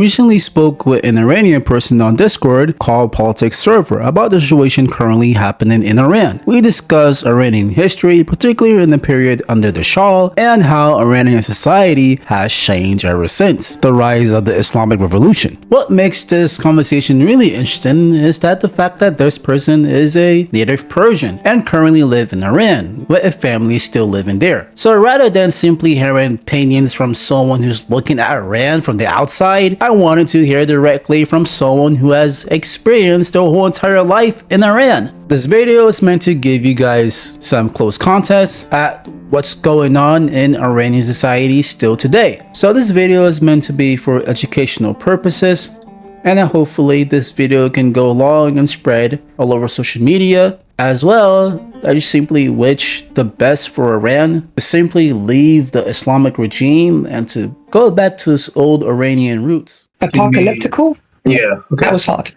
recently spoke with an Iranian person on Discord called Politics Server about the situation currently happening in Iran. We discussed Iranian history, particularly in the period under the Shah, and how Iranian society has changed ever since the rise of the Islamic Revolution. What makes this conversation really interesting is that the fact that this person is a native Persian and currently live in Iran, with a family still living there. So rather than simply hearing opinions from someone who's looking at Iran from the outside, I wanted to hear directly from someone who has experienced their whole entire life in Iran. This video is meant to give you guys some close context at what's going on in Iranian society still today. So this video is meant to be for educational purposes, and hopefully this video can go along and spread all over social media. As well, I just simply wish the best for Iran to simply leave the Islamic regime and to go back to its old Iranian roots. Apocalyptical? Yeah, okay. That was hard.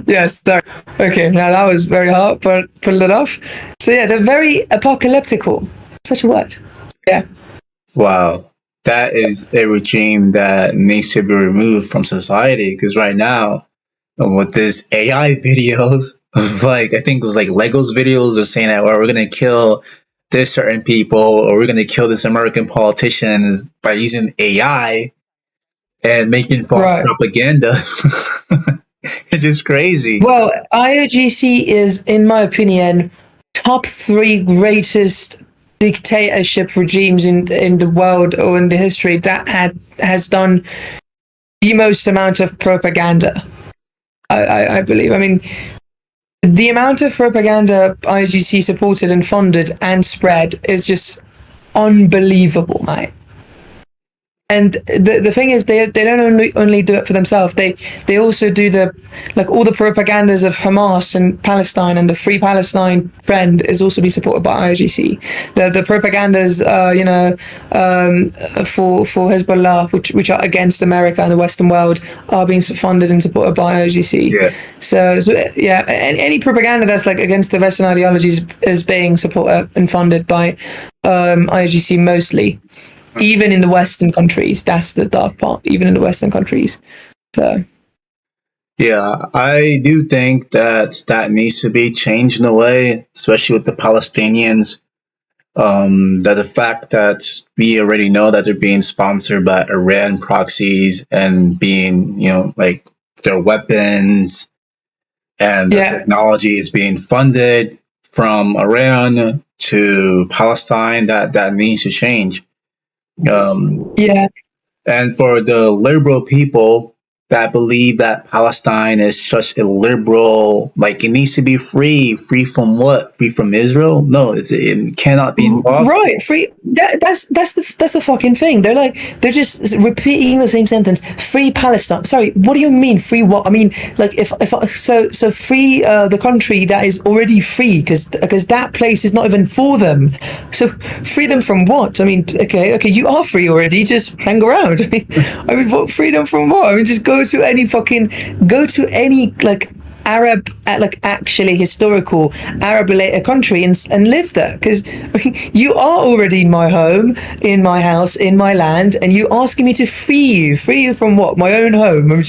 Yes, sorry. Okay, now that was very hard, but pulled it off. So yeah, they're very apocalyptical. Such a word. Yeah. Wow. That is a regime that needs to be removed from society, because right now, with this AI videos of I think it was Legos videos are saying that, well, we're going to kill this certain people, or we're going to kill this American politicians by using AI and making false propaganda. It's just crazy. Well, IRGC is, in my opinion, top 3 greatest dictatorship regimes in the world or in the history that has done the most amount of propaganda. I believe. I mean, the amount of propaganda IRGC supported and funded and spread is just unbelievable, mate. And the thing is, they don't only do it for themselves. They also do all the propagandas of Hamas and Palestine, and the Free Palestine trend is also be supported by IRGC. The propagandas, for Hezbollah, which are against America and the Western world, are being funded and supported by IRGC. Yeah. So yeah, any propaganda that's against the Western ideologies is being supported and funded by IRGC mostly. Even in the Western countries, that's the dark part. Even in the Western countries, so yeah, I do think that needs to be changed in a way, especially with the Palestinians. That the fact that we already know that they're being sponsored by Iran proxies and being, their weapons and the technology is being funded from Iran to Palestine. That needs to change. And for the liberal people that believe that Palestine is such a liberal, it needs to be free from what? Free from Israel? No, it cannot be impossible. Right, free. That's the fucking thing. They're just repeating the same sentence. Free Palestine. Sorry, what do you mean free? What I mean, so free the country that is already free, because that place is not even for them. So free them from what? I mean, okay, you are free already. Just hang around. I mean, what freedom from what? I mean, just go to any Arab, actually historical Arab related country and live there, because you are already in my home, in my house, in my land, and you asking me to free you from what? My own home. I mean,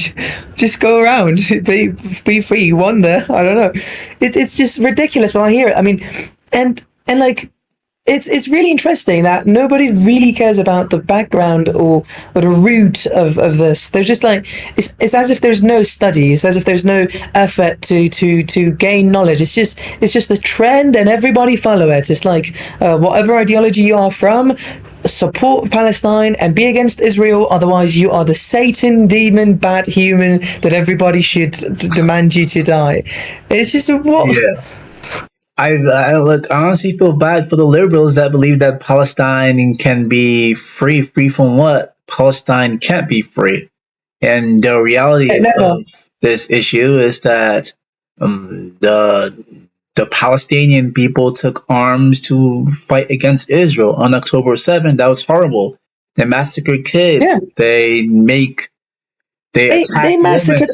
just go around, be free. You wonder, I don't know. It's just ridiculous when I hear it. I mean, and it's really interesting that nobody really cares about the background or the root of this. They're just it's as if there's no study. It's as if there's no effort to gain knowledge. It's just the trend and everybody follow it. It's whatever ideology you are from, support Palestine and be against Israel. Otherwise, you are the Satan, demon, bad human that everybody should demand you to die. It's just what. Yeah. I honestly feel bad for the liberals that believe that Palestine can be free. Free from what? Palestine can't be free. And the reality of this issue is that the Palestinian people took arms to fight against Israel on October 7th. That was horrible. They massacred kids. Yeah. They massacred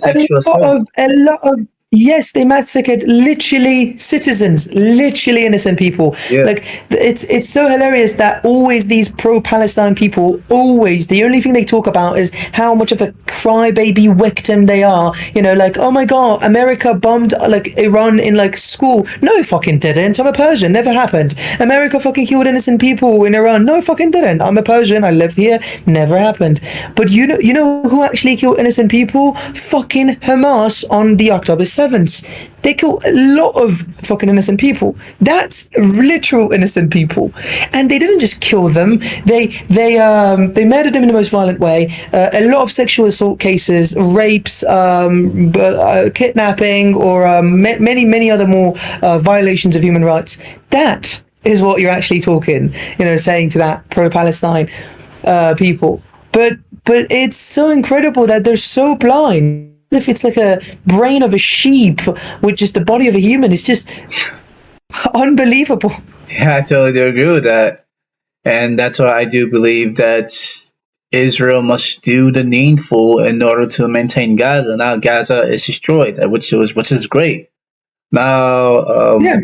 a lot of Yes, they massacred literally citizens, literally innocent people. Yeah. Like it's so hilarious that always these pro-Palestine people, always the only thing they talk about is how much of a crybaby victim they are. You know, like, oh my God, America bombed like Iran in like school. No, it fucking didn't. I'm a Persian. Never happened. America fucking killed innocent people in Iran. No, it fucking didn't. I'm a Persian. I lived here. Never happened. But you know who actually killed innocent people? Fucking Hamas on the October 7th. They kill a lot of fucking innocent people. That's literal innocent people, and they didn't just kill them. They murdered them in the most violent way. A lot of sexual assault cases, rapes, kidnapping, or many other more violations of human rights. That is what you're actually talking, saying to that pro-Palestine people. But it's so incredible that they're so blind. If it's like a brain of a sheep with just the body of a human. It's just unbelievable. Yeah, I totally do agree with that. And that's why I do believe that Israel must do the needful in order to maintain Gaza. Now Gaza is destroyed, which is great. Now, yeah.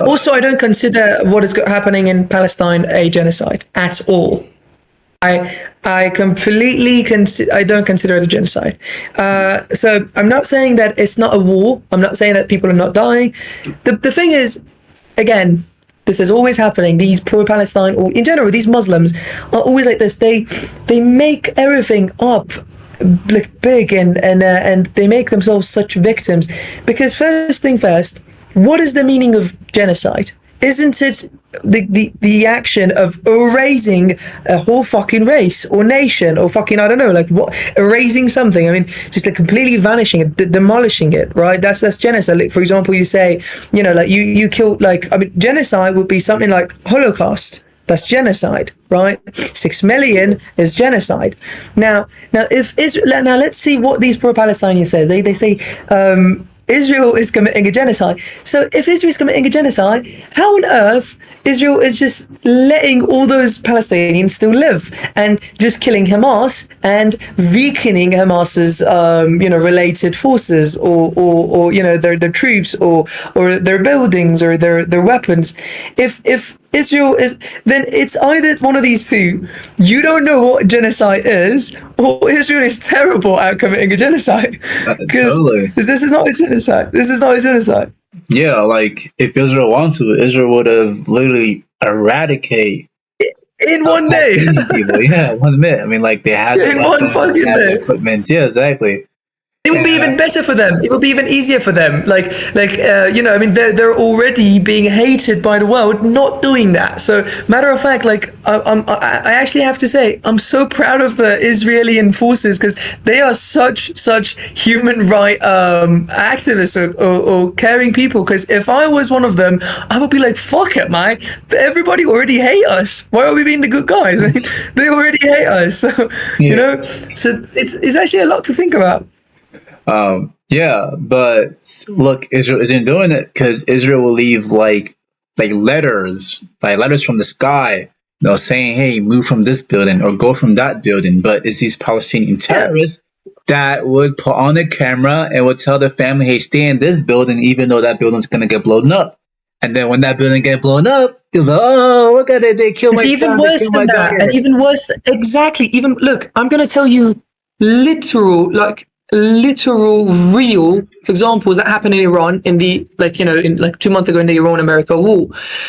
Also, I don't consider what is happening in Palestine a genocide at all. I completely I don't consider it a genocide. So I'm not saying that it's not a war. I'm not saying that people are not dying. The thing is, again, this is always happening. These pro-Palestine, or in general, these Muslims are always like this. They make everything up like big, and they make themselves such victims. Because first thing first, what is the meaning of genocide? Isn't it the action of erasing a whole fucking race or nation or fucking, I don't know, like what, erasing something? I mean, just like completely vanishing it, demolishing it, right? That's genocide. Like, for example, you say, like you killed, like, I mean, genocide would be something like Holocaust. That's genocide, right? 6 million is genocide. Now if Israel, now let's see what these pro-Palestinians say. They say, Israel is committing a genocide. So if Israel is committing a genocide, how on earth Israel is just letting all those Palestinians still live and just killing Hamas and weakening Hamas's related forces or their troops or their buildings or their weapons? If Israel is, then it's either one of these two. You don't know what genocide is, or Israel is terrible at committing a genocide. Because this is not a genocide. This is not a genocide. Yeah, like if Israel wanted to, Israel would have literally eradicated in one day. People. Yeah, 1 minute. I mean, like they had in one fucking day. Equipment. Yeah, exactly. It would be even better for them. It would be even easier for them. I mean, they're already being hated by the world not doing that. So, matter of fact, like I actually have to say, I'm so proud of the Israeli forces because they are such human right activists or caring people. Because if I was one of them, I would be like, fuck it, man. Everybody already hate us. Why are we being the good guys? I mean, they already hate us. So so it's actually a lot to think about. Yeah, but look, Israel isn't doing it because Israel will leave like letters from the sky, saying, "Hey, move from this building or go from that building." But it's these Palestinian terrorists that would put on a camera and would tell their family, "Hey, stay in this building, even though that building's gonna get blown up." And then when that building get blown up, you're like, "Oh, look at it! They killed my even son. Worse than that, and even worse, exactly. Even look, I'm gonna tell you literal real examples that happened in Iran in the 2 months ago in the Iran-America war.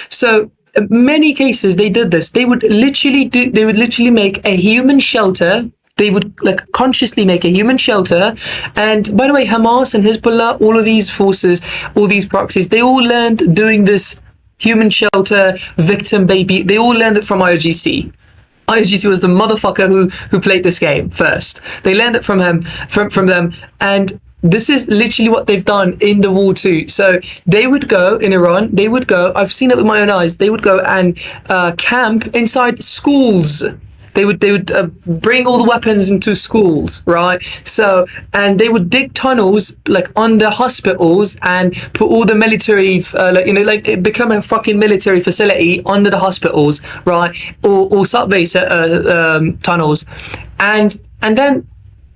So many cases they did this. They would literally make a human shelter. They would consciously make a human shelter. And by the way, Hamas and Hezbollah, all of these forces, all these proxies, they all learned doing this human shelter victim baby. They all learned it from IRGC. ISGC was the motherfucker who played this game first. They learned it from him, from them, and this is literally what they've done in the war too. So they would go in Iran. They would go. I've seen it with my own eyes. They would go and camp inside schools. They would bring all the weapons into schools, right? So, and they would dig tunnels under hospitals and put all the military, it become a fucking military facility under the hospitals, right? Or subbase tunnels, and then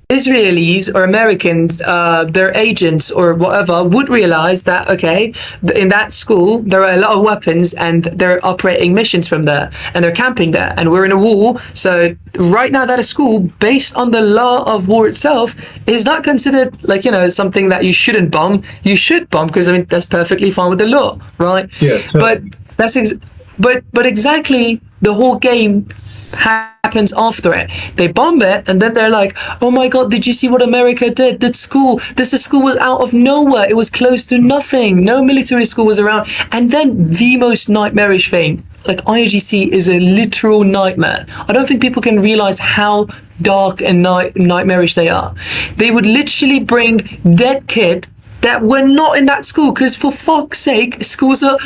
Israelis or Americans, their agents or whatever, would realize that, okay, in that school, there are a lot of weapons and they're operating missions from there and they're camping there and we're in a war. So right now that a school, based on the law of war itself, is not considered like, something that you shouldn't bomb. You should bomb because, that's perfectly fine with the law, right? Yeah. Totally. But exactly the whole game happens after it. They bomb it and then they're like, oh my god, did you see what America did? This school was out of nowhere. It was close to nothing. No military school was around. And then the most nightmarish thing, like IRGC is a literal nightmare. I don't think people can realize how dark and nightmarish they are. They would literally bring dead kid that were not in that school, because for fuck's sake, schools are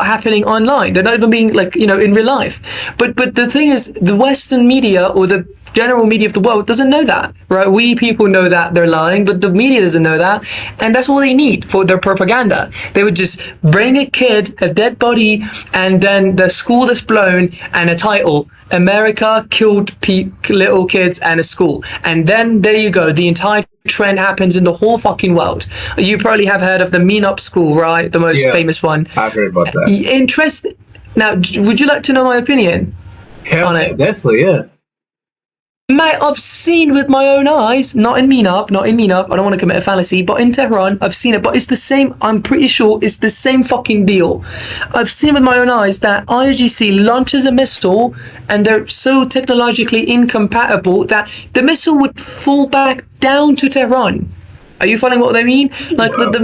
happening online. They're not even being in real life. But the thing is, the Western media or the general media of the world doesn't know that, right? We people know that they're lying, but the media doesn't know that, and that's all they need for their propaganda. They would just bring a kid, a dead body, and then the school that's blown, and a title: America killed little kids and a school. And then there you go. The entire trend happens in the whole fucking world. You probably have heard of the Mean School, right? The most famous one. I've heard about that. Interesting. Now, would you like to know my opinion on it? Definitely, yeah. Mate, I've seen with my own eyes, not in Meenab, I don't want to commit a fallacy, but in Tehran, I've seen it, but it's the same, I'm pretty sure it's the same fucking deal. I've seen with my own eyes that IRGC launches a missile and they're so technologically incompatible that the missile would fall back down to Tehran. Are you following what I mean? Like the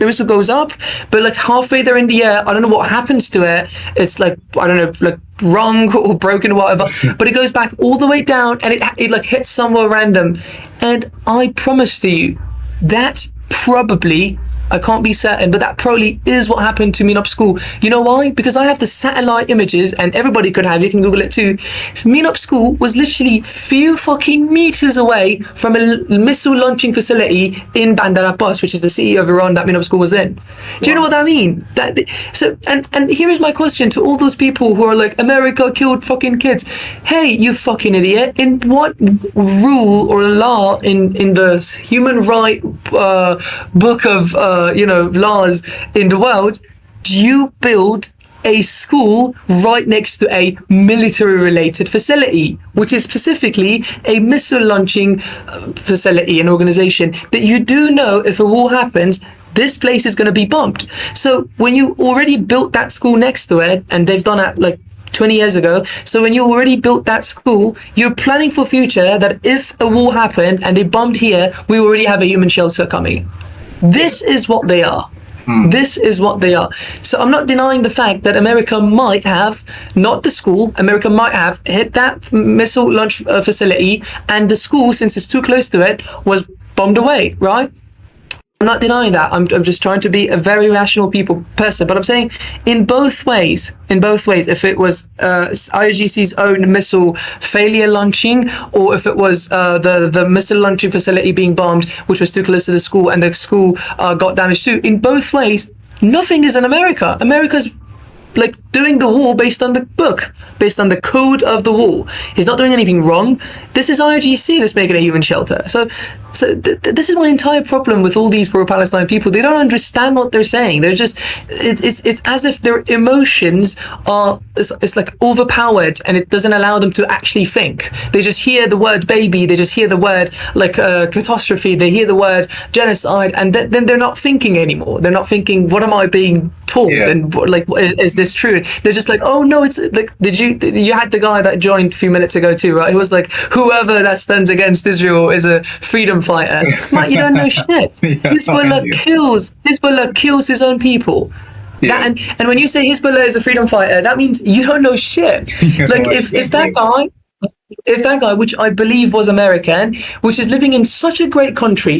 missile goes up, but like halfway there in the air, I don't know what happens to it. It's like, I don't know, like wrong or broken or whatever, but it goes back all the way down and it like hits somewhere random. And I promise to you, that probably, I can't be certain, but that probably is what happened to Meenab School. You know why? Because I have the satellite images, and everybody could have, you can Google it too. So Meenab School was literally few fucking meters away from a missile launching facility in Bandar Abbas, which is the city of Iran that Meenab School was in. Do you know what I mean? And here is my question to all those people who are like, America killed fucking kids. Hey, you fucking idiot. In what rule or law in the human right book of laws in the world do you build a school right next to a military related facility, which is specifically a missile launching facility, an organization that you do know if a war happens, this place is going to be bombed. So when you already built that school next to it, and they've done that like 20 years ago, so when you already built that school, you're planning for future that if a war happened and they bombed here, we already have a human shelter coming. This is what they are. This is what they are. So I'm not denying the fact that America might have, not the school, America might have hit that missile launch facility, and the school, since it's too close to it, was bombed away, right? I'm not denying that. I'm just trying to be a very rational person. But I'm saying in both ways, if it was IRGC's own missile failure launching, or if it was the missile launching facility being bombed, which was too close to the school, and the school got damaged too, in both ways, nothing is in America. America's like doing the war based on the book, based on the code of the war. He's not doing anything wrong. This is IRGC that's making a human shelter. So this is my entire problem with all these pro-Palestine people. They don't understand what they're saying. They're just, it's as if their emotions are, it's like overpowered, and it doesn't allow them to actually think. They just hear the word baby, they just hear the word like catastrophe, they hear the word genocide, and then they're not thinking anymore. They're not thinking, what am I being taught? Yeah. And like, is this true? They're just like, oh no, it's like, you had the guy that joined a few minutes ago too, right? He was like, whoever that stands against Israel is a freedom fighter. Mate, you don't know shit. Hezbollah kills his own people. Yeah. And when you say Hezbollah is a freedom fighter, that means you don't know shit. Like if that guy, which I believe was American, which is living in such a great country,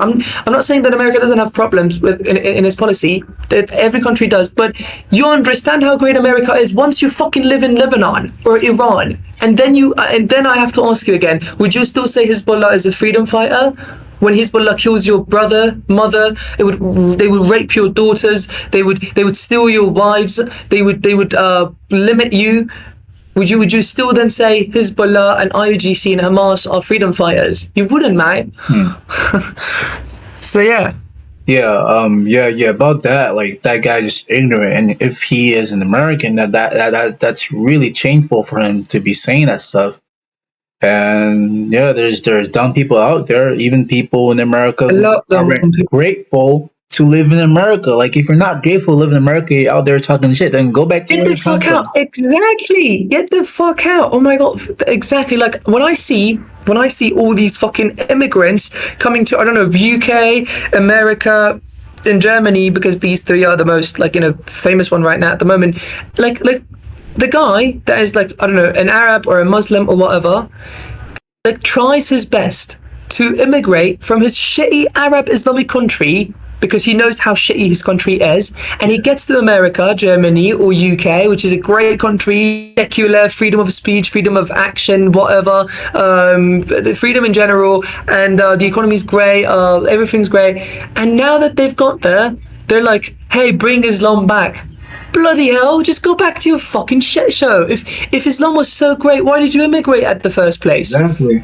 I'm not saying that America doesn't have problems with in its policy, that every country does, but you understand how great America is once you fucking live in Lebanon or Iran, and then I have to ask you again, would you still say Hezbollah is a freedom fighter? When Hezbollah kills your brother, mother, they would rape your daughters, they would steal your wives, they would limit you. would you still then say Hezbollah and IRGC and Hamas are freedom fighters? You wouldn't, mate. So yeah. Yeah. About that, like that guy just ignorant, and if he is an American, that's really shameful for him to be saying that stuff. And yeah, there's dumb people out there, even people in America A who lot of them. aren't grateful to live in America. Like if you're not grateful to live in America, you're out there talking shit, then go back to Get where the you come fuck out. from. Exactly. Get the fuck out. Oh my god. Exactly. Like when I see all these fucking immigrants coming to, I don't know, UK, America, and Germany, because these three are the most, like, famous one right now at the moment. Like the guy that is, like, I don't know, an Arab or a Muslim or whatever, like, tries his best to immigrate from his shitty Arab Islamic country because he knows how shitty his country is, and he gets to America, Germany, or UK, which is a great country, secular, freedom of speech, freedom of action, whatever, the freedom in general, and the economy's great, everything's great. And now that they've got there, they're like, hey, bring Islam back. Bloody hell, just go back to your fucking shit show. If Islam was so great, why did you immigrate at the first place? Exactly.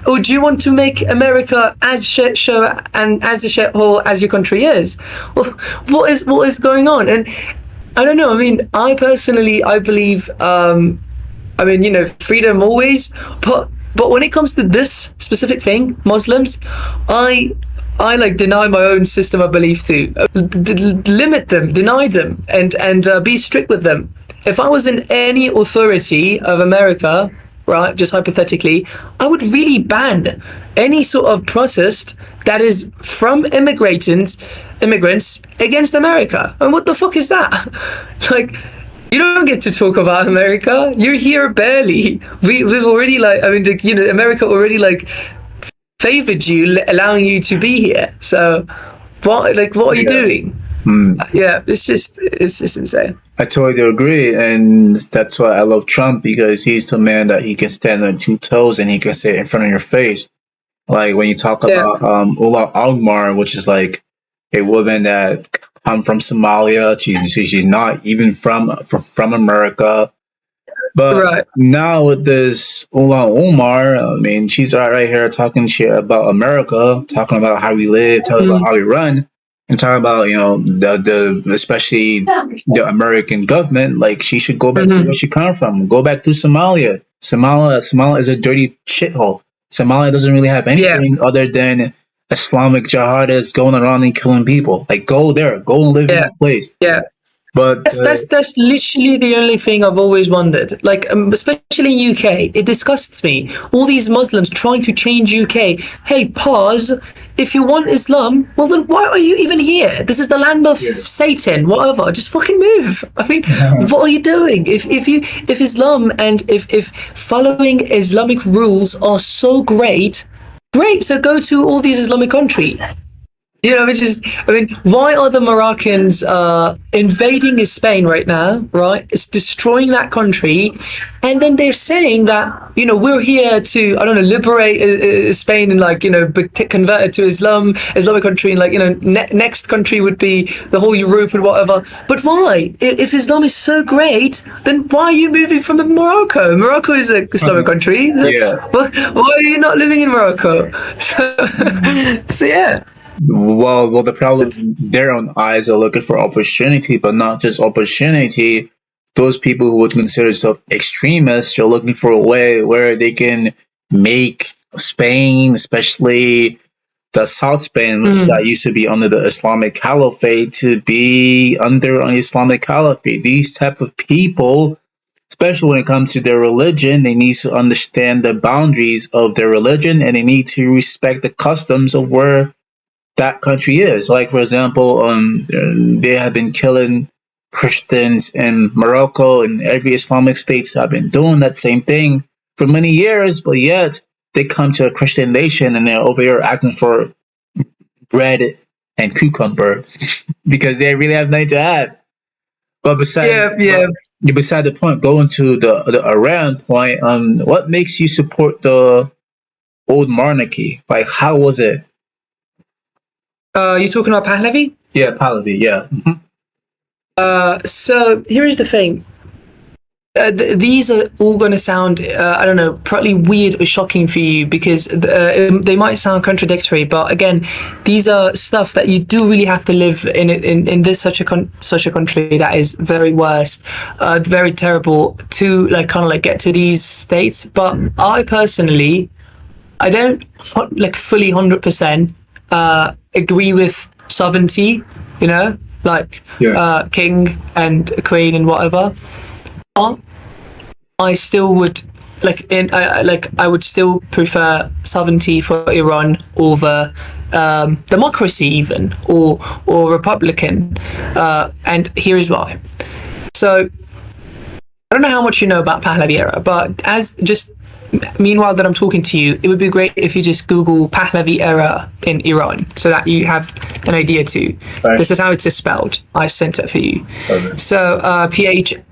Or do you want to make America as shit show and as a shithole as your country is? Well, what is going on? And I don't know. I mean, I believe. Freedom always, but when it comes to this specific thing, Muslims, I like deny my own system of belief too. Limit them, deny them, and be strict with them. If I was in any authority of America, right, just hypothetically, I would really ban any sort of protest that is from immigrants against America. And what the fuck is that? Like, you don't get to talk about America. You're here barely. We've already, like, America already, like, favored you, allowing you to be here. So what are you doing? Yeah, it's just insane. I totally agree, and that's why I love Trump, because he's the man that he can stand on two toes and he can say it in front of your face. Like when you talk Yeah. about Ula Almar, which is like a woman that come from Somalia. She's not even from America. But Right. now with this Ula Omar, I mean, she's right here talking shit about America, talking about how we live, talking about how we run, and talking about the especially the American government. Like she should go back to where she come from. Go back to Somalia. Somalia is a dirty shithole. Somalia doesn't really have anything other than Islamic jihadists going around and killing people. Like go there, go and live in Yeah. that place. Yeah. But That's literally the only thing I've always wondered. Like, especially in UK, it disgusts me. All these Muslims trying to change UK. Hey, pause. If you want Islam, well then why are you even here? This is the land of Satan. Whatever. Just fucking move. I mean, what are you doing? If Islam and if following Islamic rules are so great, so go to all these Islamic countries. Why are the Moroccans invading Spain right now, right? It's destroying that country. And then they're saying that, we're here to, I don't know, liberate Spain and, like, convert it to Islamic country. And, like, next country would be the whole Europe and whatever. But why? If Islam is so great, then why are you moving from Morocco? Morocco is an Islamic country. Yeah. Why are you not living in Morocco? So yeah. Well, the problem their own eyes are looking for opportunity, but not just opportunity. Those people who would consider themselves extremists are looking for a way where they can make Spain, especially the South Spain, which that used to be under the Islamic Caliphate, to be under an Islamic Caliphate. These type of people, especially when it comes to their religion, they need to understand the boundaries of their religion, and they need to respect the customs of where that country is. Like, for example, they have been killing Christians in Morocco, and every Islamic states have been doing that same thing for many years, but yet they come to a Christian nation and they're over here acting for bread and cucumber because they really have nothing to have. But beside the point, going to the Iran point, what makes you support the old monarchy? Like, how was it? You talking about Pahlavi? Yeah, Pahlavi. Yeah. So here is the thing. these are all going to sound, I don't know, probably weird or shocking for you because they might sound contradictory. But again, these are stuff that you do really have to live in this such a country that is very worse, very terrible to like kind of like get to these states. But I personally, I don't like fully 100% agree with sovereignty. You know, like king and queen and whatever. But I still would I would still prefer sovereignty for Iran over democracy even or republican, and here is why. So I don't know how much you know about Pahlavi era, but as just meanwhile that I'm talking to you, it would be great if you just Google Pahlavi era in Iran so that you have an idea too. Right. This is how it's spelled. I sent it for you. Okay. So Pahlavi.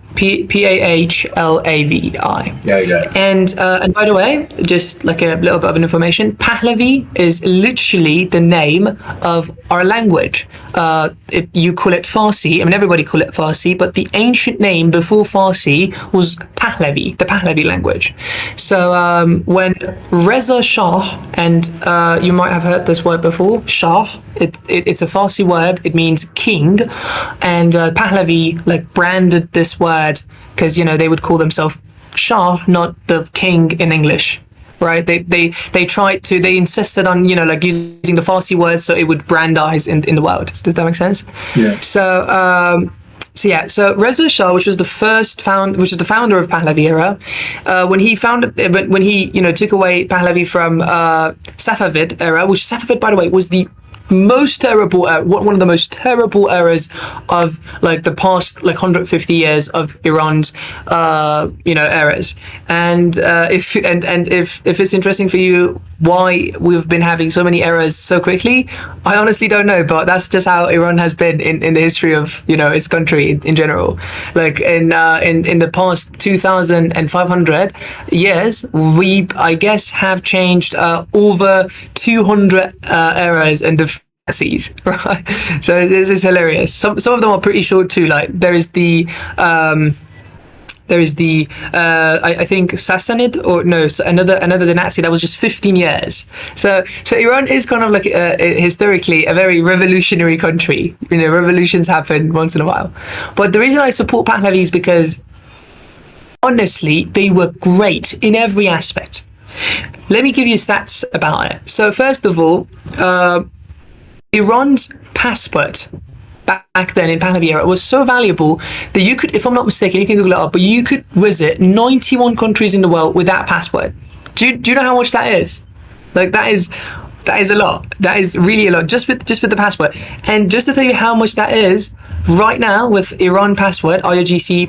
Yeah, you got it. And by the way, just like a little bit of information, Pahlavi is literally the name of our language. You call it Farsi. I mean, everybody call it Farsi, but the ancient name before Farsi was Pahlavi, the Pahlavi language. So when Reza Shah, and you might have heard this word before, Shah, it's a Farsi word. It means king, and Pahlavi like branded this word because they would call themselves Shah, not the king in English. Right? They tried to. They insisted on like using the Farsi word so it would brandize in the world. Does that make sense? Yeah. So Reza Shah, which was the founder of Pahlavi era, when he took away Pahlavi from Safavid era, which Safavid, by the way, was the most terrible, one of the most terrible eras of like the past like 150 years of Iran's eras. And if it's interesting for you why we've been having so many eras so quickly, I honestly don't know, but that's just how Iran has been in the history of its country in general. Like in the past 2,500 years, we I guess have changed over 200 eras and the seas, right? So this is hilarious. Some of them are pretty short too. Like there is the I think Sassanid or no, another dynasty that was just 15 years. So Iran is kind of like historically a very revolutionary country. Revolutions happen once in a while. But the reason I support Pahlavi is because honestly, they were great in every aspect. Let me give you stats about it. So first of all, Iran's passport back then in Pahlavi era was so valuable that you could, if I'm not mistaken, you can Google it up, but you could visit 91 countries in the world with that passport. Do you know how much that is? Like that is a lot. That is really a lot just with the passport. And just to tell you how much that is, right now with Iran passport, IRGC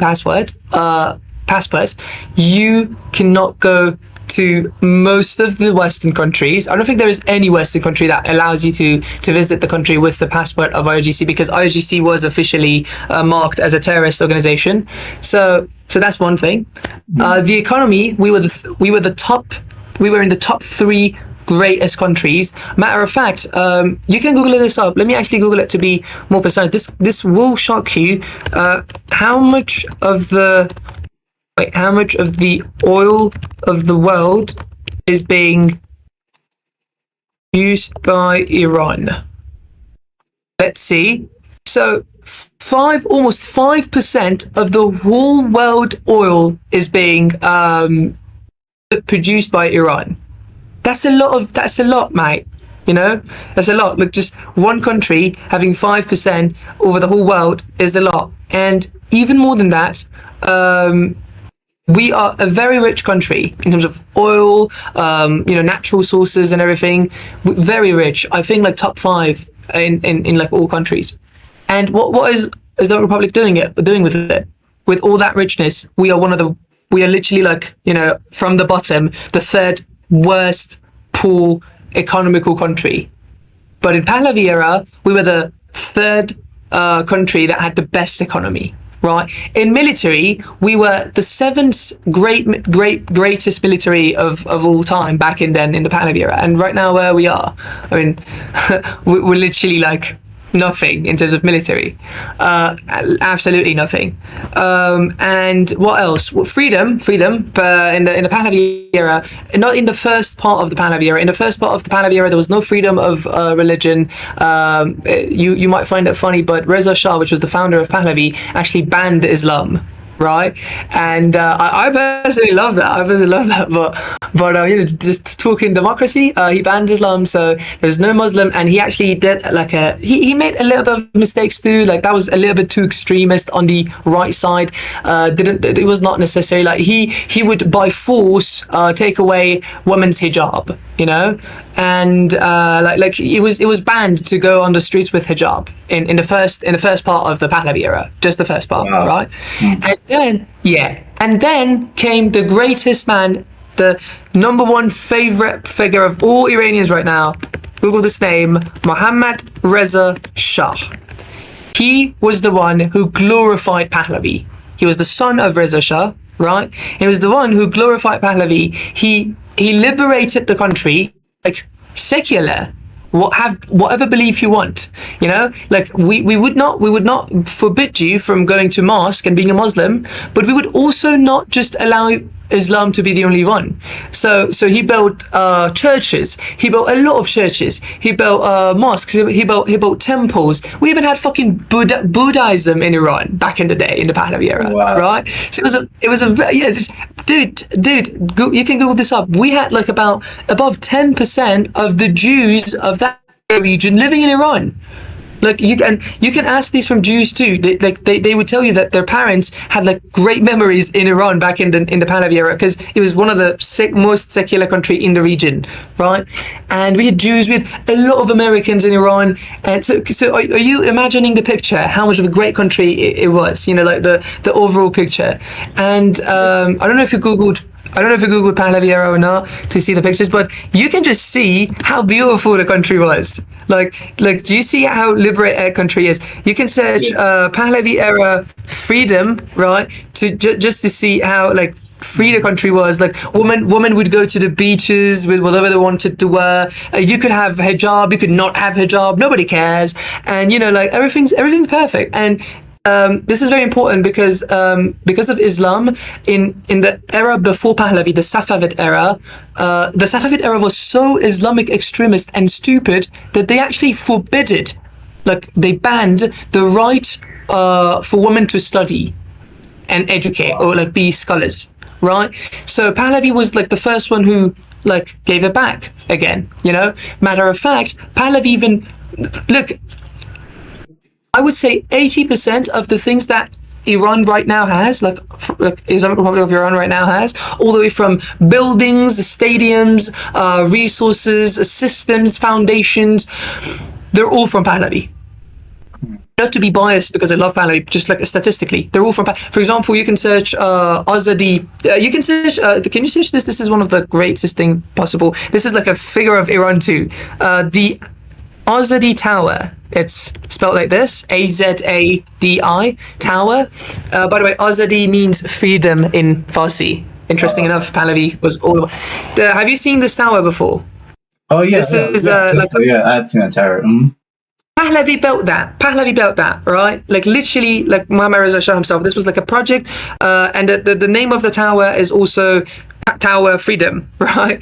passports, you cannot go to most of the Western countries. I don't think there is any Western country that allows you to visit the country with the passport of IRGC, because IRGC was officially marked as a terrorist organization. So that's one thing. The economy, we were in the top 3 greatest countries. Matter of fact, you can Google this up. Let me actually Google it to be more precise. This will shock you. How much of the oil of the world is being used by Iran? Let's see. So almost 5% of the whole world oil is being produced by Iran. That's a lot, mate. That's a lot. Look, just one country having 5% over the whole world is a lot. And even more than that, we are a very rich country in terms of oil, natural sources and everything. Very rich. I think like top 5 in like all countries. And what is the Republic doing with it? With all that richness, we are literally like, from the bottom, the 3rd worst poor economical country. But in Pahlavi era, we were the 3rd country that had the best economy. Right. In military, we were the 7th greatest military of all time back in the Pahlavi era. And right now, where we are, I mean, we're literally like nothing in terms of military, absolutely nothing. And what else? Well, freedom. But in the Pahlavi era, not in the first part of the Pahlavi era. In the first part of the Pahlavi era, there was no freedom of religion. You might find it funny, but Reza Shah, which was the founder of Pahlavi, actually banned Islam. Right, and I personally love that. But just talking democracy, he banned Islam, so there's no Muslim, and he actually did he made a little bit of mistakes too. Like that was a little bit too extremist on the right side. It was not necessary. Like he would by force take away women's hijab, and it was banned to go on the streets with hijab in the first part of the Pahlavi era, just the first part. Wow. Right? And then came the greatest man, the number one favorite figure of all Iranians right now. Google this name, Mohammad Reza Shah. He was the one who glorified Pahlavi. He was the son of Reza Shah, right? He was the one who glorified Pahlavi. He liberated the country, like secular. Have whatever belief you want, like we would not forbid you from going to mosque and being a Muslim, but we would also not just allow Islam to be the only one. So he built churches. He built a lot of churches. He built mosques. He built temples. We even had fucking Buddhism in Iran back in the day, in the Pahlavi era. Wow. Right? So dude, you can Google this up. We had like above 10% of the Jews of that region living in Iran. Like you can ask these from Jews too. They would tell you that their parents had like great memories in Iran back in the Pahlavi era, because it was one of the most secular country in the region, right? And we had Jews, we had a lot of Americans in Iran, and so are you imagining the picture? How much of a great country it was? Like the overall picture. And I don't know if you Googled Pahlavi era or not to see the pictures, but you can just see how beautiful the country was. Like, do you see how liberated a country is? You can search Pahlavi era freedom, right? Just to see how like free the country was. Like women would go to the beaches with whatever they wanted to wear. You could have hijab, you could not have hijab. Nobody cares, and like everything's perfect. And this is very important because of Islam in the era before Pahlavi, the Safavid era. The Safavid era was so Islamic extremist and stupid that they actually forbidded, like they banned the right for women to study and educate or like be scholars, right? So Pahlavi was like the first one who like gave it back again. Matter of fact, Pahlavi even I would say 80% of the things that Iran right now has, like Islamic Republic of Iran right now has, all the way from buildings, stadiums, resources, systems, foundations, they're all from Pahlavi. Not to be biased because I love Pahlavi, just like statistically, they're all from For example, you can search Azadi. You can search. Can you search this? This is one of the greatest thing possible. This is like a figure of Iran too. The Azadi Tower. It's spelled like this, Azadi Tower. By the way, Azadi means freedom in Farsi. Interesting enough, Pahlavi was all. Have you seen this tower before? Oh yeah, I've seen that tower. Mm. Pahlavi built that, right? Like literally, like Mohammad Reza Shah himself. This was like a project, and the name of the tower is also Tower Freedom, right?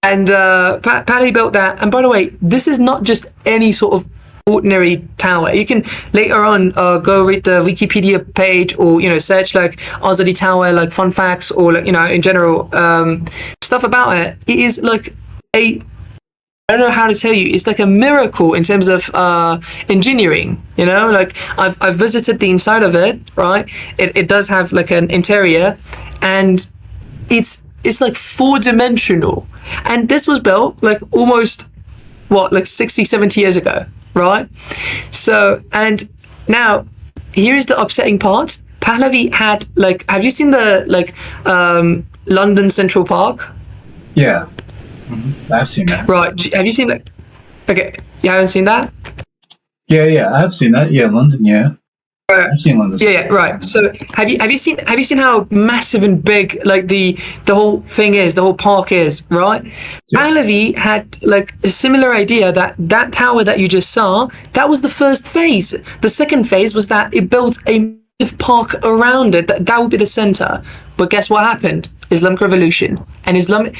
And Pahlavi built that. And by the way, this is not just any sort of ordinary tower. You can later on go read the Wikipedia page, or search like Azadi Tower, like fun facts, or like in general stuff about it. It is like I don't know how to tell you. It's like a miracle in terms of engineering. Like I've visited the inside of it. Right, it does have like an interior, and it's like 4-dimensional. And this was built like almost like 60, 70 years ago. Right? So, and now here's the upsetting part. Pahlavi had like, have you seen the London Central Park? Yeah. Mm-hmm. I've seen that. Right. Have you seen that? Okay. You haven't seen that? Yeah, I've seen that. Yeah, London, yeah. I've seen one of Yeah, those. yeah, right. So have you seen how massive and big like the whole thing is, the whole park is, right? Yeah. Alavi had like a similar idea that that tower that you just saw, that was the first phase. The second phase was that it built a massive park around it. That would be the center. But guess what happened? Islamic Revolution. And Islamic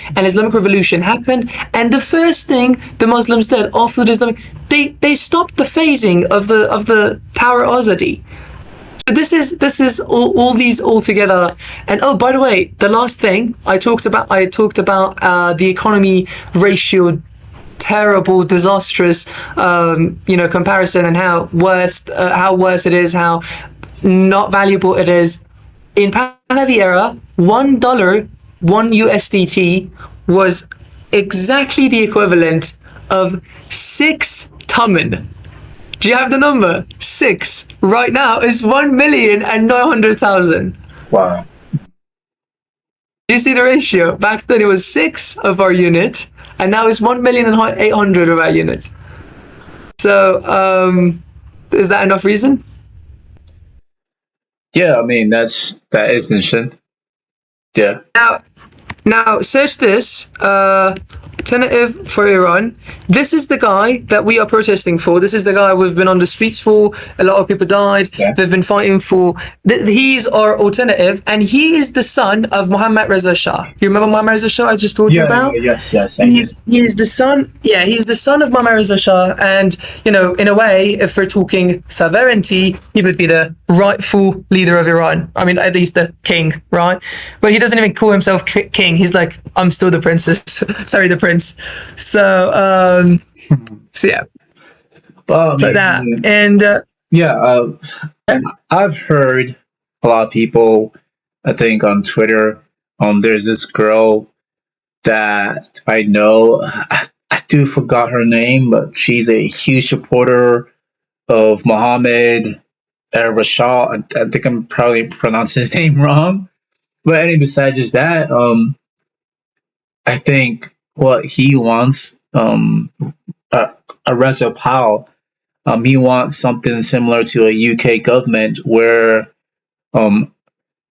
Revolution happened, and the first thing the Muslims did after the Islamic, they stopped the phasing of the Tower Azadi. So this is all these all together. And oh, by the way, the last thing I talked about the economy ratio, terrible, disastrous, comparison, and how worse it is, how not valuable it is. In Pahlavi era, $1, one USDT was exactly the equivalent of 6 taman. Do you have the number? 6. Right now is 1,900,000. Wow. Do you see the ratio? Back then it was 6 of our unit, and now it's 1,800,000 of our unit. So, is that enough reason? Yeah, I mean that is interesting. Yeah. Now search this. Alternative for Iran. This is the guy that we are protesting for. This is the guy we've been on the streets for. A lot of people died. Yeah. They've been fighting for. He's our alternative, and he is the son of Mohammad Reza Shah. You remember Mohammad Reza Shah I just told you about? Yes. He is the son. Yeah, he's the son of Mohammad Reza Shah, and in a way, if we're talking sovereignty, he would be the rightful leader of Iran. I mean, at least the king, right? But he doesn't even call himself king. He's like, I'm still the princess. Sorry, the prince. So yeah. But Like that. And I've heard a lot of people, I think on Twitter, there's this girl that I know, I do forgot her name, but she's a huge supporter of Mohammed Rashad. I think I'm probably pronouncing his name wrong. But anyway, besides just that, I think what he wants, Reza Powell, he wants something similar to a UK government where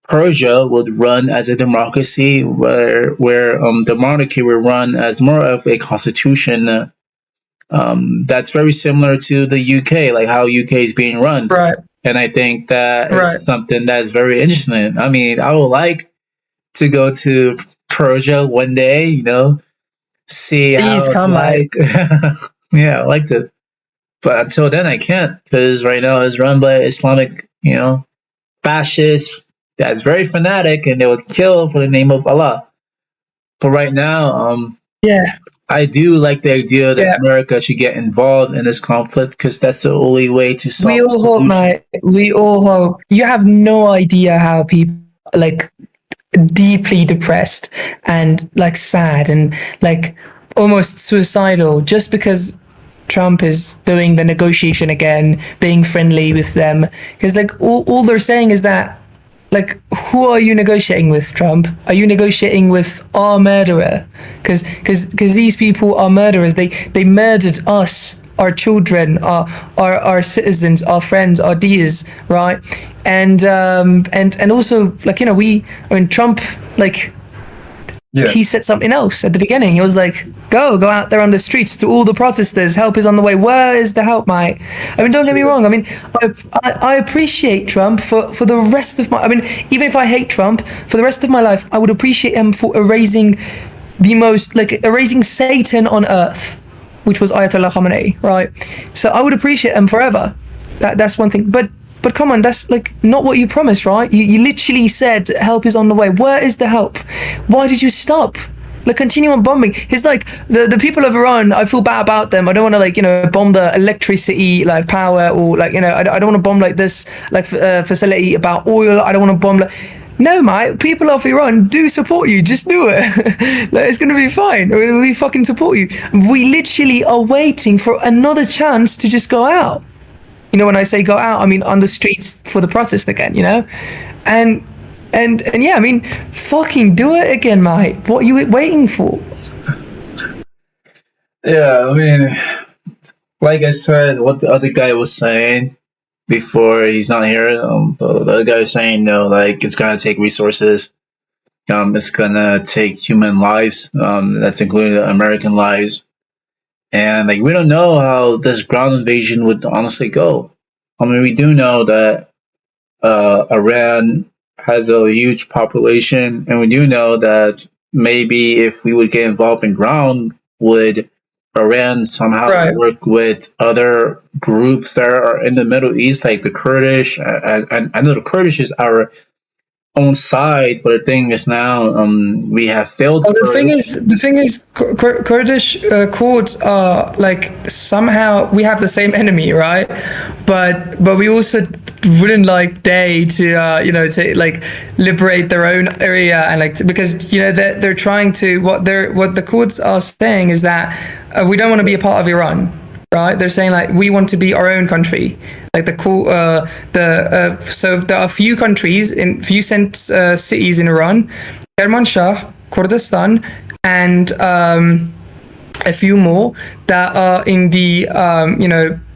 Persia would run as a democracy, where the monarchy would run as more of a constitution. That's very similar to the UK, like how UK is being run. right. And I think that Right. is something that's very interesting. I mean, I would like to go to Persia one day, see how Please it's come, mate. like. Yeah, I'd like to. But until then, I can't, because right now it's run by Islamic, fascists that's very fanatic, and they would kill for the name of Allah. But right now, Yeah. I do like the idea that Yeah. America should get involved in this conflict, because that's the only way to solve We the all hope, solution. mate. We all hope. You have no idea how people like deeply depressed and like sad and like almost suicidal just because Trump is doing the negotiation again, being friendly with them. Because like all they're saying is that, like, who are you negotiating with, Trump? Are you negotiating with our murderer? Because these people are murderers. They murdered us, our children, our citizens, our friends, our dears, right? And also, like, Trump, like, Yeah. he said something else at the beginning. He was like, go out there on the streets to all the protesters. Help is on the way. Where is the help, mate? I mean, don't get me wrong. I mean, I appreciate Trump for the rest of my, I mean, even if I hate Trump, for the rest of my life, I would appreciate him for erasing Satan on earth, which was Ayatollah Khamenei, right? So I would appreciate him forever. That's one thing. But come on, that's like not what you promised, right? You literally said help is on the way. Where is the help? Why did you stop? Like, continue on bombing. It's like the people of Iran, I feel bad about them. I don't want to bomb the electricity like power, or like I don't want to bomb like this like facility about oil. I don't want to bomb like, no, mate, people of Iran do support you. Just do it. Like, it's going to be fine. We fucking support you. We literally are waiting for another chance to just go out. When I say go out, I mean on the streets for the protest again, and yeah, I mean, fucking do it again, mate. What are you waiting for? Yeah, I mean, like I said, what the other guy was saying, before he's not here. The other guy is saying no, like it's gonna take resources. It's gonna take human lives. That's including the American lives, and like we don't know how this ground invasion would honestly go. I mean, we do know that Iran has a huge population, and we do know that maybe if we would get involved in ground, would Iran somehow Right. work with other groups that are in the Middle East, like the Kurdish? And I know the Kurdish is our own side, but the thing is now we have failed Well, Kurdish. the thing is, Kurdish Kurds are like somehow we have the same enemy, right? But we also wouldn't like they to to like liberate their own area and like because they're trying to what the Kurds are saying is that we don't want to be a part of Iran, right? They're saying like we want to be our own country. Like so there are a few countries in few cities in Iran, Kermanshah, Kurdistan, and a few more that are in the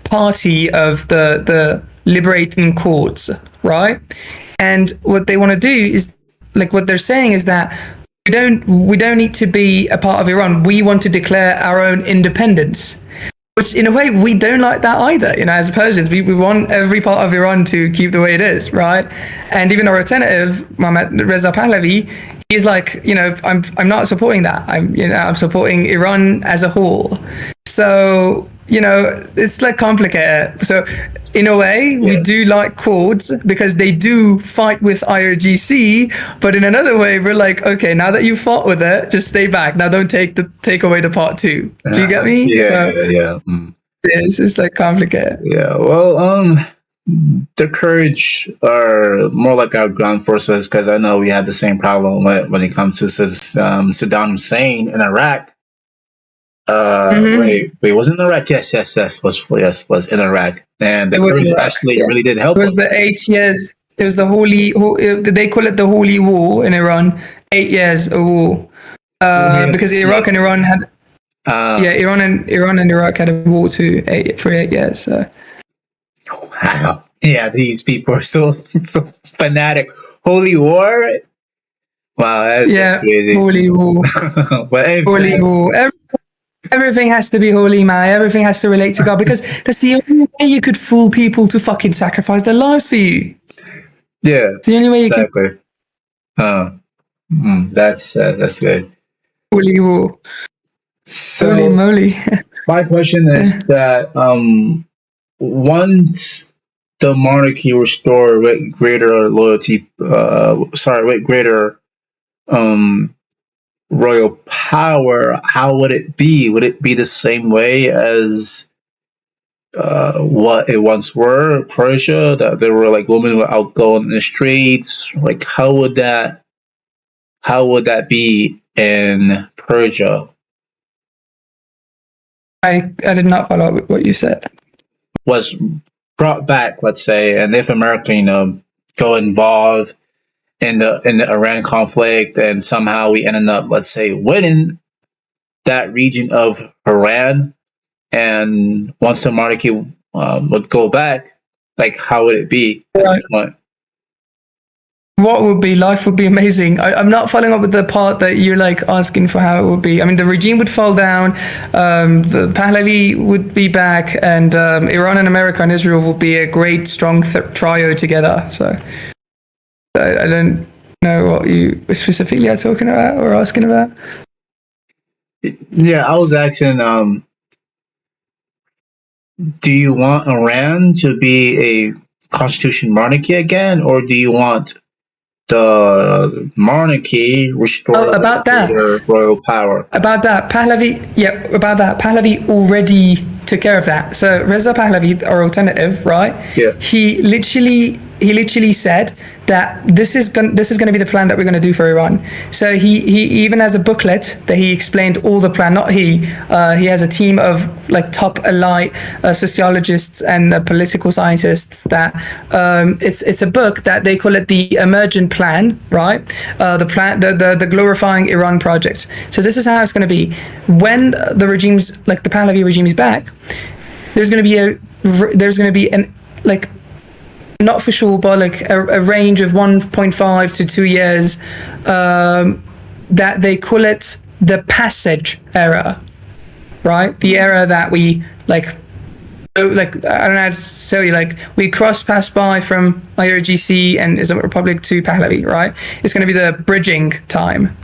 party of the liberating Kurds, right? And what they want to do is like what they're saying is that we don't need to be a part of Iran. We want to declare our own independence. Which, in a way, we don't like that either. As Persians, we want every part of Iran to keep the way it is, right? And even our alternative, Mohammad Reza Pahlavi, he's like, I'm not supporting that. I'm supporting Iran as a whole. So, it's like complicated. So, in a way, we do like Kurds because they do fight with IRGC, but in another way, we're like, okay, now that you fought with it, just stay back. Now don't take away the part two. Do you get me? Yeah. It's like complicated. Yeah. Well, the Kurds are more like our ground forces because I know we have the same problem when it comes to Saddam Hussein in Iraq. Wait, was it in Iraq? Yes, was in Iraq, and the Kurds actually really did help. It was the 8 years. It was the they call it the Holy War in Iran. 8 years of war, because Iraq and Iran had. Iran and Iraq had a war for 8 years. So. Wow. Yeah, these people are so fanatic. Holy War. Wow, that's crazy. Holy War. But Holy War. Everything has to be holy, man. Everything has to relate to God because that's the only way you could fool people to fucking sacrifice their lives for you. Yeah, it's the only way exactly. That's good. Holy War. So, holy moly. My question is that once the monarchy restored with greater loyalty, with greater royal power, how would it be? Would it be the same way as what it once were, Persia, that there were like women were out going in the streets? Like how would that be in Persia? I did not follow what you said. Was brought back, let's say, and if America, go involved in the Iran conflict, and somehow we ended up, let's say, winning that region of Iran, and once the monarchy would go back, like how would it be? Right. What would be? Life would be amazing. I'm not following up with the part that you're like asking for how it would be. I mean, the regime would fall down, the Pahlavi would be back, and Iran and America and Israel would be a great, strong trio together. So I don't know what you specifically are talking about or asking about. Yeah, I was asking, do you want Iran to be a constitution monarchy again, or do you want the monarchy restored about that royal power? About that, Pahlavi already took care of that. So Reza Pahlavi, our alternative, right? Yeah. He literally said that this is going to be the plan that we're going to do for Iran. So he even has a booklet that he explained all the plan. Not he has a team of like top elite sociologists and political scientists that it's a book that they call it the Emergent Plan, right? The Glorifying Iran Project. So this is how it's going to be when the regime's like the Pahlavi regime is back. There's going to be an like not for sure, but like a range of 1.5 to 2 years, that they call it the passage era, right? The era that we like, so, like, I don't know how to tell you, like, we pass by from IRGC and Islamic Republic to Pahlavi, right? It's going to be the bridging time.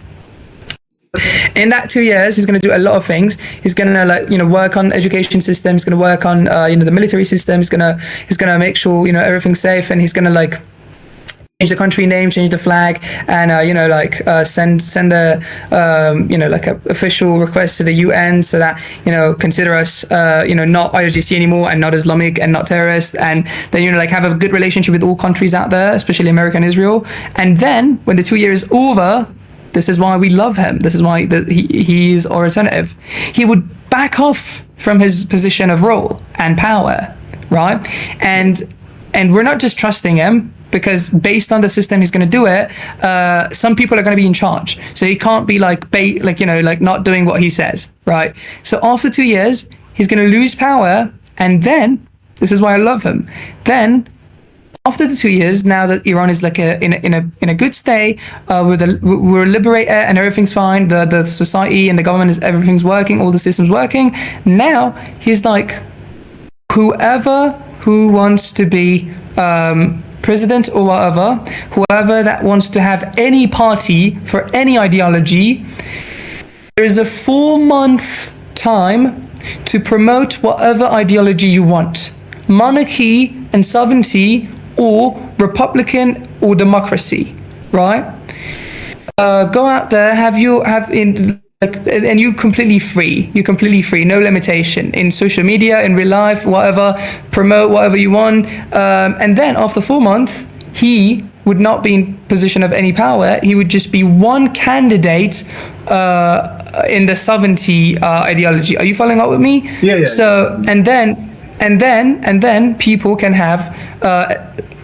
In that 2 years, he's going to do a lot of things. He's going to, like, you know, work on education system. He's going to work on, you know, the military system. He's going to make sure, you know, everything's safe, and he's going to, like, change the country name, change the flag, and you know, like, send a you know, like, a official request to the UN so that, you know, consider us you know, not IRGC anymore, and not Islamic, and not terrorist, and then, you know, like, have a good relationship with all countries out there, especially America and Israel. And then when the 2 years is over, this is why we love him. This is why he is our alternative. He would back off from his position of rule and power, right? And we're not just trusting him, because based on the system he's going to do it, some people are going to be in charge, so he can't be like you know, like, not doing what he says, right? So after 2 years, he's going to lose power, and then, this is why I love him, then after the 2 years, now that Iran is like in a good state, we're liberated and everything's fine, the society and the government is, everything's working, all the systems working, now he's like, whoever who wants to be president or whoever that wants to have any party for any ideology, there is a 4-month time to promote whatever ideology you want, monarchy and sovereignty, or republican or democracy, right? Go out there, and you're completely free, no limitation in social media, in real life, whatever, promote whatever you want, and then after 4 months, he would not be in position of any power. He would just be one candidate in the sovereignty ideology. Are you following up with me? Yeah. So and then people can have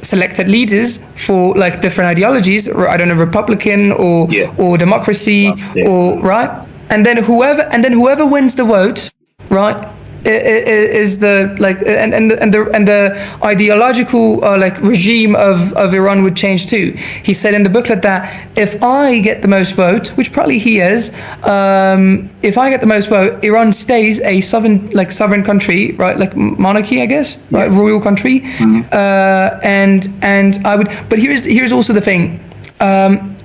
selected leaders for, like, different ideologies, or I don't know, republican or democracy, or right, and then whoever wins the vote, right, is the, like, and the ideological like regime of Iran would change too. He said in the booklet that if I get the most vote, which probably he is, if I get the most vote, Iran stays a sovereign country, right, like monarchy, I guess, right, royal country. And I would, but here's also the thing.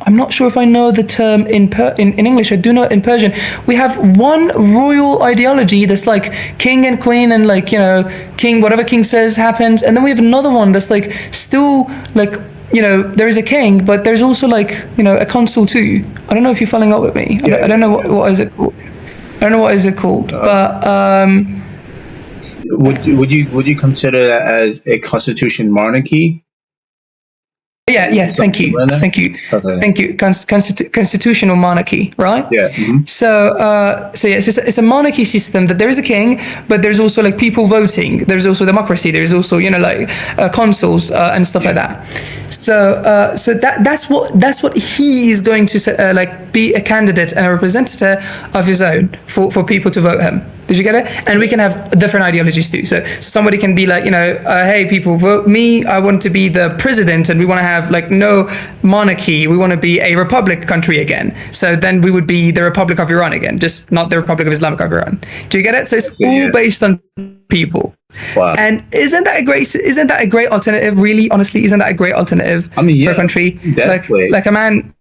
I'm not sure if I know the term in English. I do know it in Persian. We have one royal ideology that's like king and queen, and, like, you know, king, whatever king says happens. And then we have another one that's like still, like, you know, there is a king, but there's also, like, you know, a consul too. I don't know if you're following up with me. I don't know what is it called. I don't know what is it called. But would you consider that as a constitution monarchy? Yeah, yes, thank you. Constitutional monarchy, right? Yeah. Mm-hmm. So yes, it's a monarchy system that there is a king, but there's also, like, people voting. There's also democracy. There's also, you know, like, consuls and stuff like that. So that's what he is going to like, be a candidate and a representative of his own for people to vote him. Did you get it? And we can have different ideologies too. So somebody can be like, you know, hey, people, vote me. I want to be the president, and we want to have, like, no monarchy. We want to be a republic country again. So then we would be the Republic of Iran again, just not the Republic of Islamic of Iran. Do you get it? So it's all based on people. Wow. And isn't that a great alternative? Really, honestly, isn't that a great alternative for a country? Definitely. Like a man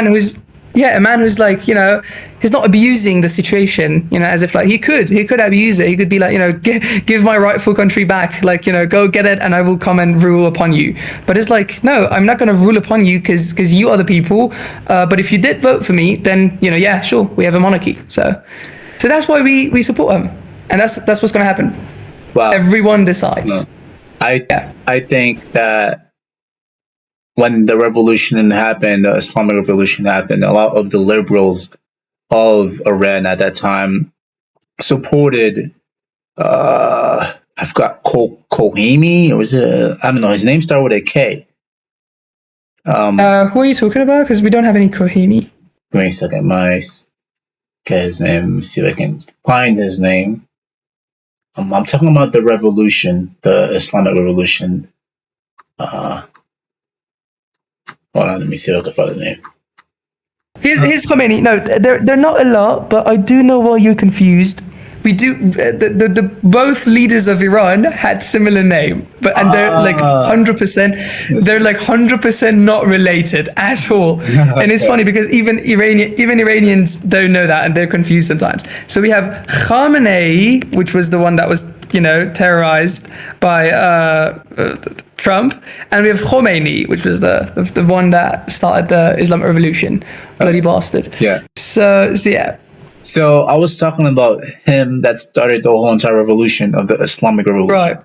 who's like, you know, he's not abusing the situation, you know, as if, like, he could abuse it. He could be like, you know, give my rightful country back, like, you know, go get it and I will come and rule upon you. But it's like, no, I'm not going to rule upon you because you are the people. But if you did vote for me, then, you know, yeah, sure, we have a monarchy. So that's why we support him, and that's what's going to happen. Wow. Everyone decides. No. I think that when the revolution happened, the Islamic revolution happened, a lot of the liberals of Iran at that time supported, I forgot, Khomeini, or was it, I don't know, his name started with a K. Who are you talking about? Because we don't have any Khomeini. Give me a second, get his name, let me see if I can find his name. I'm talking about the revolution, the Islamic revolution. Uh, Hold on, let me see if I can find the name. Here's Khomeini. No, they're not a lot, but I do know why you're confused. We do the both leaders of Iran had similar name, but and they're like 100%. They're like 100% not related at all. And it's funny because even Iranians don't know that, and they're confused sometimes. So we have Khamenei, which was the one that was terrorized by Trump, and we have Khomeini, which was the one that started the Islamic Revolution. Bloody bastard. Yeah. So yeah. So I was talking about him that started the whole entire revolution of the Islamic Revolution. Right.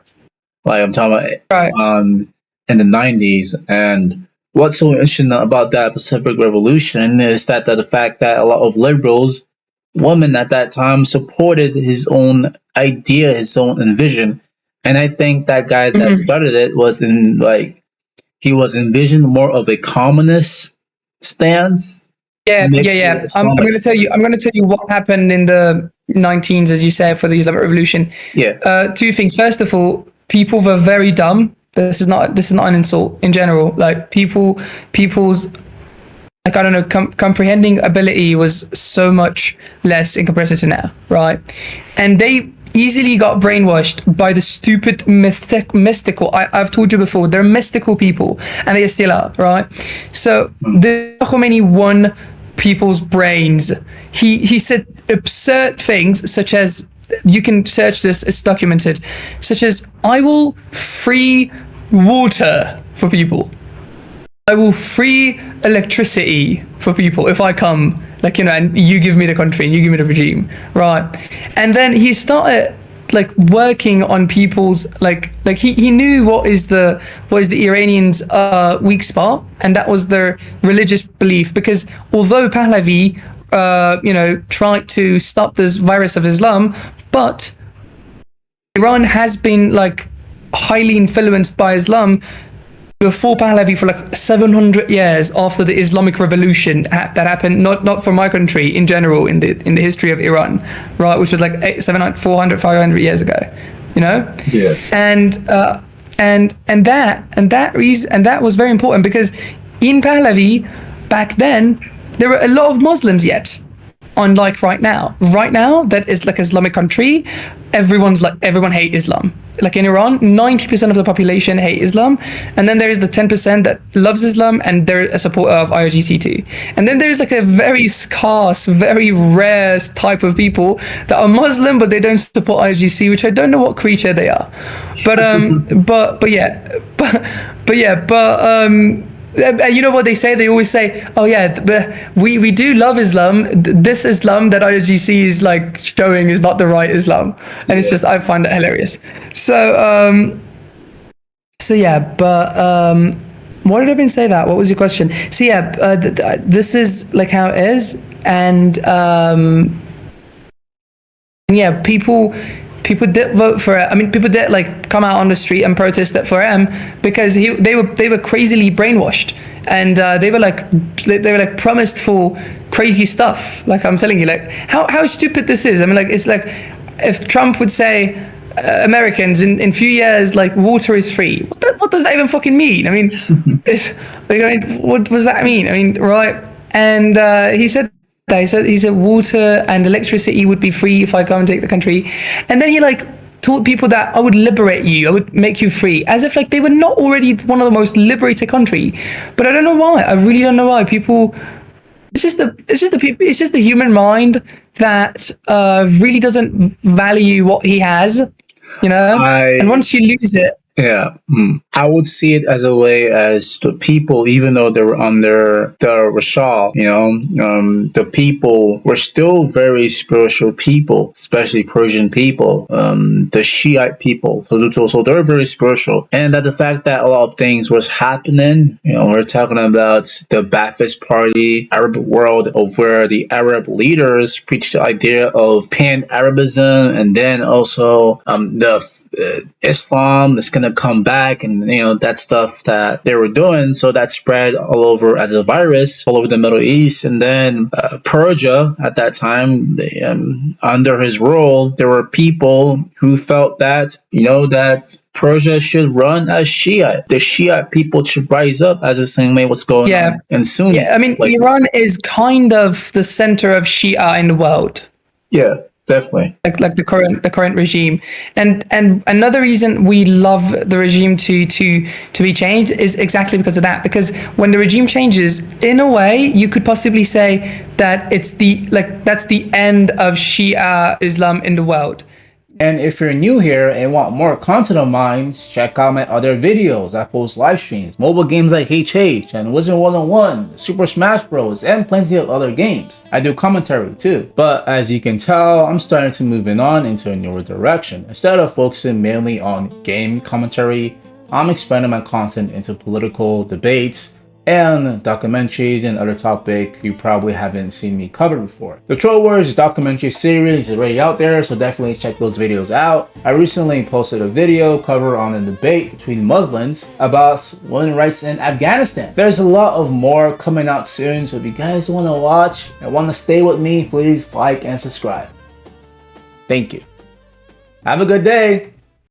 Like I'm talking Right. about in the 90s. And what's so interesting about that Pacific Revolution is that the fact that a lot of liberals, women at that time, supported his own idea, his own vision. And I think that guy that started it was he was envisioned more of a communist stance. Yeah. I'm going to tell you. I'm going to tell you what happened in the 19s, as you say, for the Islamic Revolution. Yeah. Two things. First of all, people were very dumb. This is not an insult in general. Like people's like I don't know, comprehending ability was so much less in comparison to now, right? And they easily got brainwashed by the stupid mystical. I've told you before, they're mystical people, and they still are, right? So the Khomeini won people's brains. He said absurd things such as, you can search this, it's documented, such as, I will free water for people. I will free electricity for people if I come, and you give me the country and you give me the regime, right? And then he started working on people's he knew what is the Iranians' weak spot, and that was their religious belief. Because although Pahlavi tried to stop this virus of Islam, but Iran has been highly influenced by Islam before Pahlavi for 700 years after the Islamic Revolution that happened, not for my country, in general, in the history of Iran, right, which was 400, 500 years ago, Yeah. And that was very important, because in Pahlavi back then there were a lot of Muslims yet. Unlike right now that is Islamic country, everyone hate Islam. In Iran, 90% of the population hate Islam, and then there is the 10% that loves Islam, and they're a supporter of IRGC too. And then there's a very scarce, very rare type of people that are Muslim but they don't support IRGC, which I don't know what creature they are. But you know what they say? They always say, "Oh yeah, but we do love Islam. This Islam that IRGC is showing is not the right Islam," and it's just, I find it hilarious. So yeah, but why did I even say that? What was your question? So yeah, this is how it is, and yeah, people did vote for it. I mean, people did come out on the street and protest it for him, because they were crazily brainwashed, and they were promised for crazy stuff. I'm telling you, how stupid this is. I mean, it's if Trump would say, Americans in few years, water is free. What does that even fucking mean? I mean, what does that mean? I mean, right? And he said water and electricity would be free if I come and take the country. And then he told people that I would liberate you, I would make you free, as if they were not already one of the most liberated country. But I don't know why. I really don't know why people. It's just the human mind that really doesn't value what he has, and once you lose it. Yeah, I would see it as a way as the people, even though they were under the Rashal, the people were still very spiritual people, especially Persian people, the Shiite people. So they're very spiritual, and that the fact that a lot of things was happening, we're talking about the Ba'athist Party, Arab world, of where the Arab leaders preached the idea of pan-Arabism, and then also the Islam, this kind gonna come back, and that stuff that they were doing. So that spread all over as a virus all over the Middle East. And then Persia at that time, under his rule, there were people who felt that that Persia should run as Shiite. The Shiite people should rise up as the same way what's going Yeah. on in Sunni Yeah, I mean, places. Iran is kind of the center of Shia in the world. Yeah, definitely. Like the current regime, and another reason we love the regime to be changed is exactly because of that. Because when the regime changes, in a way, you could possibly say that that's the end of Shia Islam in the world. And if you're new here and want more content of mine, check out my other videos. I post live streams, mobile games like HH and Wizard 101, Super Smash Bros, and plenty of other games. I do commentary too. But as you can tell, I'm starting to move on into a newer direction. Instead of focusing mainly on game commentary, I'm expanding my content into political debates and documentaries and other topics you probably haven't seen me cover before. The Troll Wars documentary series is already out there, so definitely check those videos out. I recently posted a video cover on a debate between Muslims about women's rights in Afghanistan. There's a lot of more coming out soon, so if you guys want to watch and want to stay with me, please like and subscribe. Thank you. Have a good day.